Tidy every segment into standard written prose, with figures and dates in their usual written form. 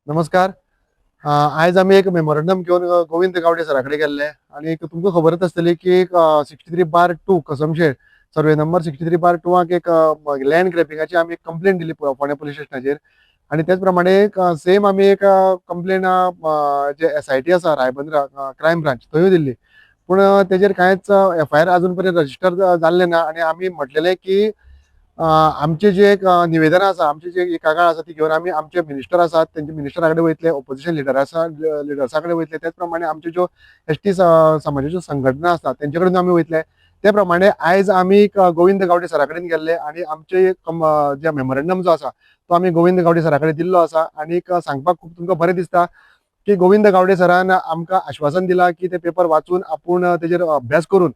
नमस्कार. आज आम्ही एक मेमोरंडम घेऊन गोविंद गावडे सराकडे गेल्ले आणि एक तुमकां खबरच आसतली की एक 63/2 कसमशेर सर्वे नंबर 63/2 एक लँड ग्रॅपिंगाची आमी एक कंप्लेंट दिली फोंडे पुलीस स्टेशनाचेर आणि त्याच प्रमाणे एक सेम आमी एक कंप्लेंट जे SIT आसा रायबंद्रा क्रायम ब्रांच थंयूय दिल्ली. पूण तेजेर कांयच FIR अजून पर्यंत रजिस्टर जाल्ले ना आणि आमी म्हटलेले की आमचे जे एक निवेदनां आसा, आमची जी कागाळ आसा ती घेवन आमी आमचे मिनिस्टर आसात, तेंचे मिनिस्टरा कडेन वयतले, ऑपोजिशन लिडर आसा लिडर्सा कडेन वयतले. त्याच प्रमाणे आमच्यो ज्यो ST समाजाच्यो संघटना आसतात तेंचे कडेन आमी वयतले. ते प्रमाणे आयज आमी गोविंद गावडे सरा कडेन गेल्ले आणि आमचे जे मेमोरंडम जो आसा तो आमी गोविंद गावडे सरा कडेन दिल्लो आसा आणि सांगपाक खूब तुमकां बरें दिसता की गोविंद गावडे सरान आमकां आश्वासन दिलां की ते पेपर वाचून आपूण तेजेर अभ्यास करून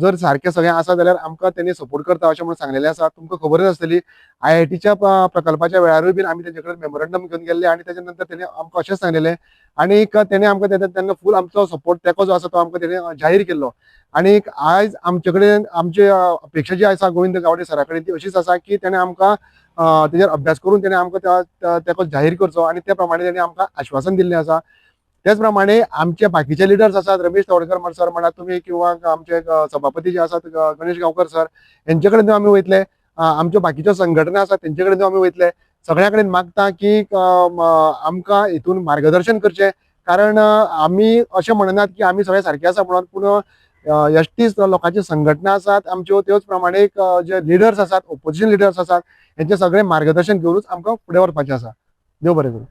जर सारकें सगळें आसा जाल्यार आमकां तेणी सपोर्ट करता अशें म्हणून सांगलेलें आसा. तुमकां खबरच आसतली IITच्या प्रकल्पाच्या वेळारूय बीन आमी तेजे कडेन मेमोरंडम घेवन गेल्ले आणि तेच्या नंतर तेणी आमकां अशेंच सांगलेलें आणि तेणे आमकां तेन्ना फूल आमचो सपोर्ट तेको जो आसा तो आमकां तेणे जाहीर केल्लो. आणि आयज आमचे कडेन आमची अपेक्षा जी आसा गोविंद गावडे सरा कडेन ती अशीच आसा की तेणे आमकां तेजेर अभ्यास करून तेणे आमकां तेको जाहीर करचो आणि त्या प्रमाणे तेणे आमकां आश्वासन दिल्लें आसा. त्याच प्रमाणे आमचे बाकीचे लिडर्स आसात, रमेश तवडकर सर म्हणा तुम्ही किंवा आमचे सभापती जे आसात गणेश गांवकर सर यांचे कडेन आमी वयतले. आमच्यो बाकीच्यो संघटना आसात तेंचे कडेन आमी वयतले. सगळ्या कडेन मागता की आमकां हितून मार्गदर्शन करचें, कारण आमी अशें म्हणनात की आमी सगळे सारके आसा म्हणून, पूण ST लोकांच्यो संघटना आसात आमच्यो, त्योच प्रमाणे जे लिडर्स आसात, ऑपोजिशन लिडर्स आसात, हेंचे सगळे मार्गदर्शन घेवनूच आमकां फुडें व्हरपाचें आसा. देव बरें करूं.